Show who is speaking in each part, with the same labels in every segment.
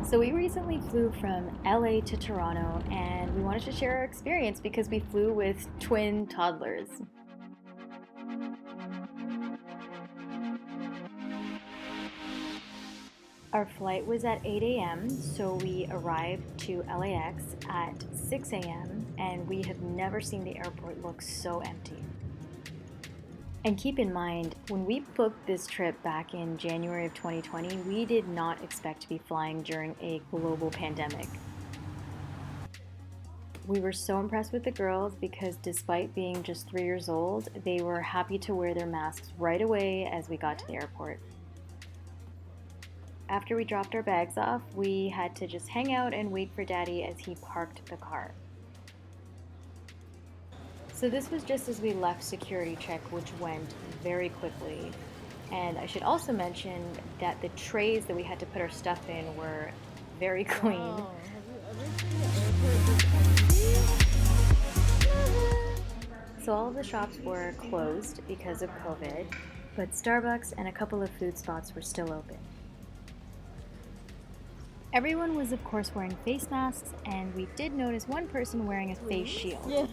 Speaker 1: So we recently flew from LA to Toronto and we wanted to share our experience because we flew with twin toddlers. Our flight was at 8 a.m., so we arrived to LAX at 6 a.m., and we have never seen the airport look so empty. And keep in mind, when we booked this trip back in January of 2020, we did not expect to be flying during a global pandemic. We were so impressed with the girls because despite being just 3 years old, they were happy to wear their masks right away as we got to the airport. After we dropped our bags off, we had to just hang out and wait for Daddy as he parked the car. So this was just as we left security check, which went very quickly. And I should also mention that the trays that we had to put our stuff in were very clean.
Speaker 2: Wow. Have you ever seen the airport this empty?
Speaker 1: So all of the shops were closed because of COVID, but Starbucks and a couple of food spots were still open. Everyone was of course wearing face masks, and we did notice one person wearing a face shield.
Speaker 2: Yeah.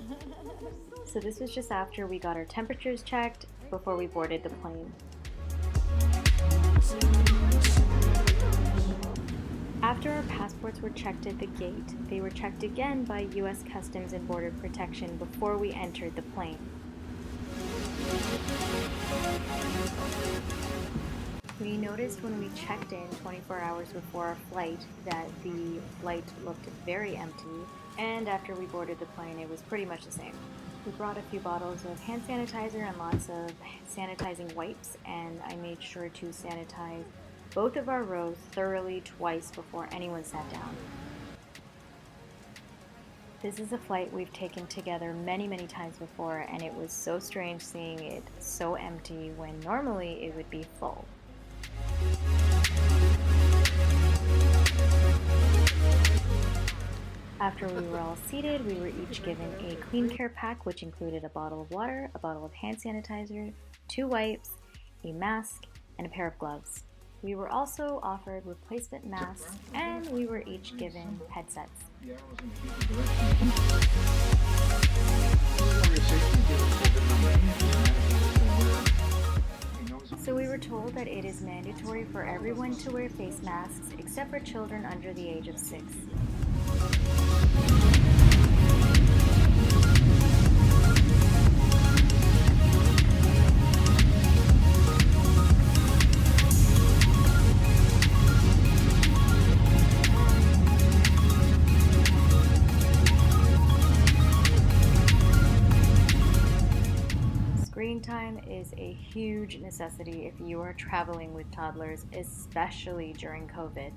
Speaker 1: So this was just after we got our temperatures checked before we boarded the plane. After our passports were checked at the gate, they were checked again by U.S. Customs and Border Protection before we entered the plane. We noticed when we checked in 24 hours before our flight that the flight looked very empty, and after we boarded the plane it was pretty much the same. We brought a few bottles of hand sanitizer and lots of sanitizing wipes, and I made sure to sanitize both of our rows thoroughly twice before anyone sat down. This is a flight we've taken together many times before, and it was so strange seeing it so empty when normally it would be full. After we were all seated, we were each given a clean care pack, which included a bottle of water, a bottle of hand sanitizer, 2 wipes, a mask, and a pair of gloves. We were also offered replacement masks, and we were each given headsets. So we were told that it is mandatory for everyone to wear face masks except for children under the age of 6. Screen time is a huge necessity if you are traveling with toddlers, especially during COVID.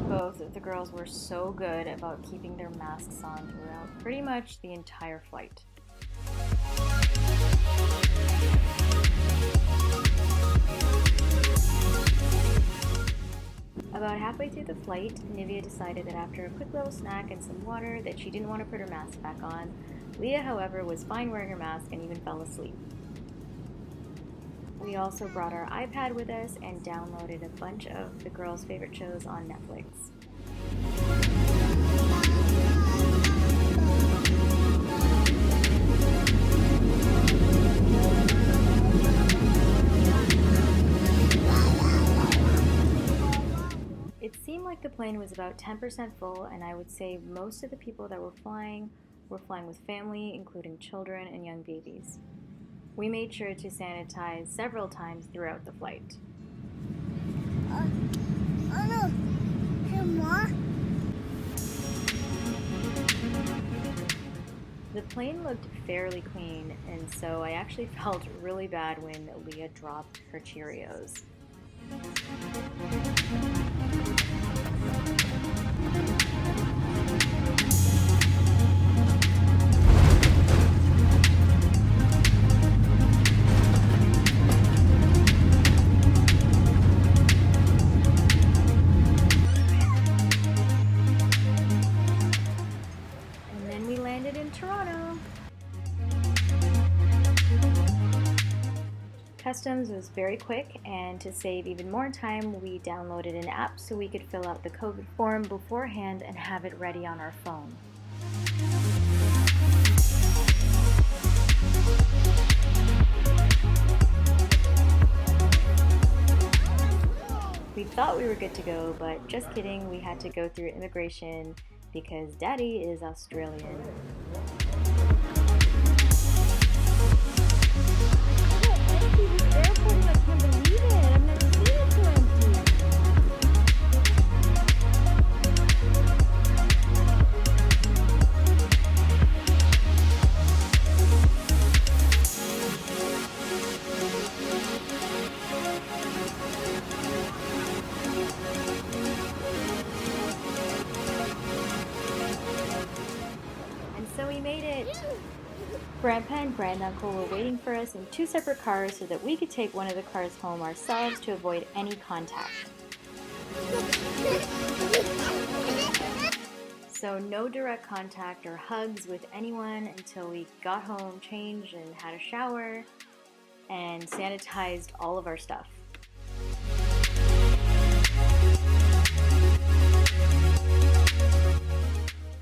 Speaker 1: Both of the girls were so good about keeping their masks on throughout pretty much the entire flight. About halfway through the flight, Nivea decided that after a quick little snack and some water that she didn't want to put her mask back on. Leah, however, was fine wearing her mask and even fell asleep. We also brought our iPad with us and downloaded a bunch of the girls' favorite shows on Netflix. It seemed like the plane was about 10% full, and I would say most of the people that were flying with family, including children and young babies. We made sure to sanitize several times throughout the flight. The plane looked fairly clean, and so I actually felt really bad when Leah dropped her Cheerios. customs was very quick, and to save even more time, we downloaded an app so we could fill out the COVID form beforehand and have it ready on our phone. We thought we were good to go, but just kidding, we had to go through immigration because Daddy is Australian. And so we made it! Grandpa and Granduncle were waiting for us in 2 separate cars so that we could take one of the cars home ourselves to avoid any contact. So no direct contact or hugs with anyone until we got home, changed and had a shower, and sanitized all of our stuff.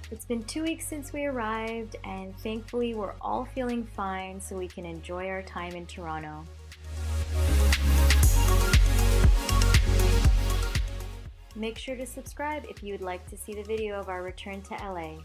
Speaker 1: It's been 2 weeks since we arrived, and thankfully we're all feeling fine so we can enjoy our time in Toronto. Make sure to subscribe if you would like to see the video of our return to LA.